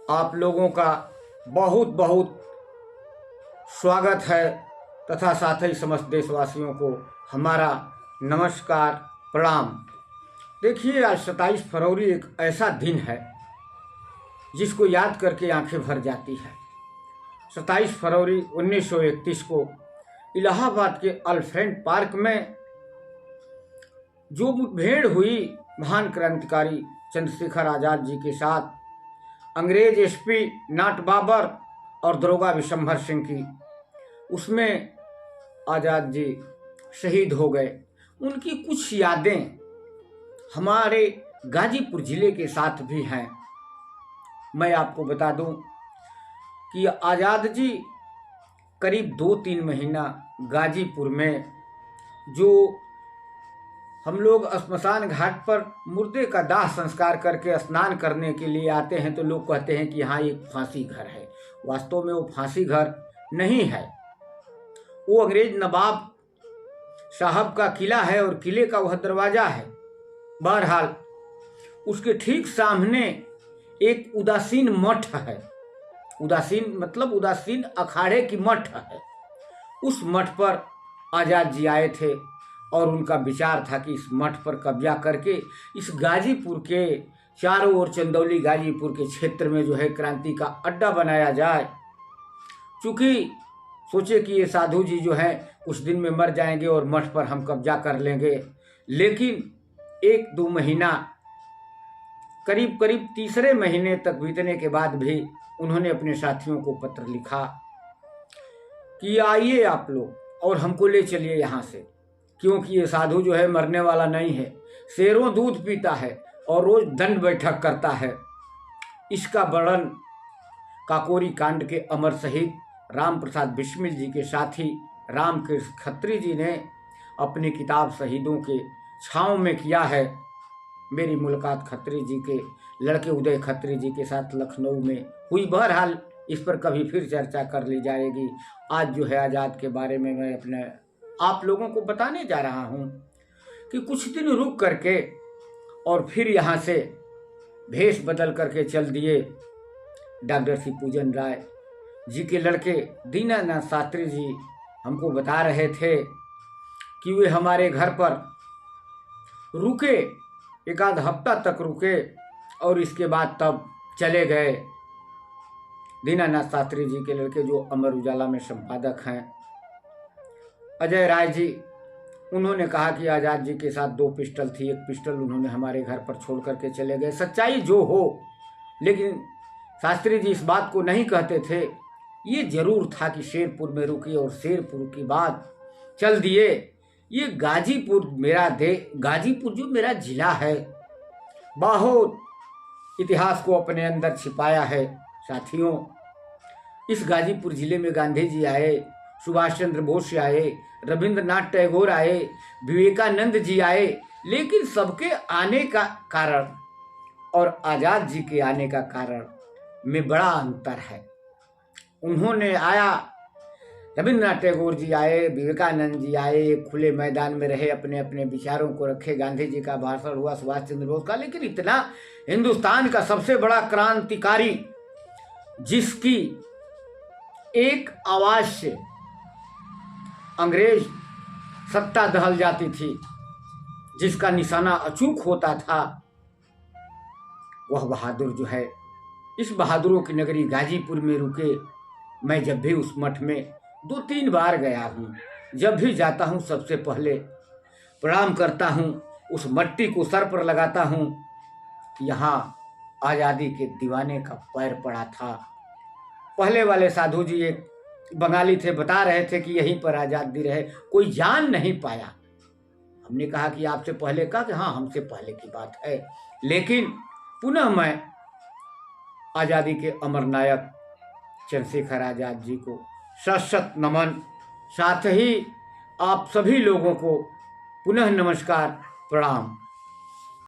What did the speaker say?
आप लोगों का बहुत बहुत स्वागत है तथा साथ ही समस्त देशवासियों को हमारा नमस्कार प्रणाम। देखिए, आज 27 फरवरी एक ऐसा दिन है जिसको याद करके आंखें भर जाती है। 27 फरवरी 1931 को इलाहाबाद के अल्फ्रेड पार्क में जो मुठभेड़ हुई महान क्रांतिकारी चंद्रशेखर आज़ाद जी के साथ अंग्रेज एसपी नाट बाबर और दरोगा विशंभर सिंह की, उसमें आज़ाद जी शहीद हो गए। उनकी कुछ यादें हमारे गाजीपुर जिले के साथ भी हैं। मैं आपको बता दूं कि आज़ाद जी करीब 2-3 महीना गाजीपुर में, जो हम लोग श्मशान घाट पर मुर्दे का दाह संस्कार करके स्नान करने के लिए आते हैं तो लोग कहते हैं कि यहाँ एक फांसी घर है। वास्तव में वो फांसी घर नहीं है, वो अंग्रेज नवाब साहब का किला है और किले का वह दरवाजा है। बहरहाल उसके ठीक सामने एक उदासीन मठ है। उदासीन मतलब उदासीन अखाड़े की मठ है। उस मठ पर आज़ाद जी आए थे और उनका विचार था कि इस मठ पर कब्जा करके इस गाजीपुर के चारों ओर, चंदौली गाजीपुर के क्षेत्र में जो है क्रांति का अड्डा बनाया जाए। चूँकि सोचे कि ये साधु जी जो हैं कुछ दिन में मर जाएंगे और मठ पर हम कब्जा कर लेंगे। लेकिन 1-2 महीना, करीब करीब तीसरे महीने तक बीतने के बाद भी उन्होंने अपने साथियों को पत्र लिखा कि आइए आप लोग और हमको ले चलिए यहाँ से, क्योंकि ये साधु जो है मरने वाला नहीं है, शेरों दूध पीता है और रोज दंड बैठक करता है। इसका वर्णन काकोरी कांड के अमर शहीद राम प्रसाद बिस्मिल जी के साथी राम कृष्ण खत्री जी ने अपनी किताब शहीदों के छाँव में किया है। मेरी मुलाकात खत्री जी के लड़के उदय खत्री जी के साथ लखनऊ में हुई। बहरहाल इस पर कभी फिर चर्चा कर ली जाएगी। आज जो है आज़ाद के बारे में मैं अपने आप लोगों को बताने जा रहा हूँ कि कुछ दिन रुक करके और फिर यहाँ से भेष बदल करके चल दिए डॉक्टर सी पूजन राय जी के लड़के दीनानाथ शास्त्री जी। हमको बता रहे थे कि वे हमारे घर पर रुके, 1-आध हफ्ता तक रुके और इसके बाद तब चले गए। दीनानाथ शास्त्री जी के लड़के जो अमर उजाला में संपादक हैं, अजय राय जी, उन्होंने कहा कि आज़ाद जी के साथ 2 पिस्टल थी, एक पिस्टल उन्होंने हमारे घर पर छोड़ करके चले गए। सच्चाई जो हो, लेकिन शास्त्री जी इस बात को नहीं कहते थे। ये जरूर था कि शेरपुर में रुके और शेरपुर के बाद चल दिए। ये गाजीपुर गाजीपुर जो मेरा जिला है, बहुत इतिहास को अपने अंदर छिपाया है साथियों। इस गाजीपुर जिले में गांधी जी आए, सुभाष चंद्र बोस आए, रविंद्रनाथ टैगोर आए, विवेकानंद जी आए, लेकिन सबके आने का कारण और आज़ाद जी के आने का कारण में बड़ा अंतर है। उन्होंने आया, रविंद्रनाथ टैगोर जी आए, विवेकानंद जी आए, खुले मैदान में रहे, अपने अपने विचारों को रखे। गांधी जी का भाषण हुआ, सुभाष चंद्र बोस का, लेकिन इतना हिंदुस्तान का सबसे बड़ा क्रांतिकारी जिसकी एक आवाज से अंग्रेज सत्ता दहल जाती थी, जिसका निशाना अचूक होता था, वह बहादुर जो है, इस बहादुरों की नगरी गाजीपुर में रुके। मैं जब भी उस मठ में 2-3 बार गया हूँ, जब भी जाता हूँ सबसे पहले प्रणाम करता हूँ, उस मट्टी को सर पर लगाता हूँ। यहाँ आज़ादी के दीवाने का पैर पड़ा था। पहले वाले साधु जी एक बंगाली थे, बता रहे थे कि यहीं पर आज़ादी रहे, कोई जान नहीं पाया। हमने कहा कि आपसे पहले का, कि हाँ हमसे पहले की बात है। लेकिन पुनः मैं आज़ादी के अमर नायक चंद्रशेखर आज़ाद जी को सशक्त नमन, साथ ही आप सभी लोगों को पुनः नमस्कार प्रणाम।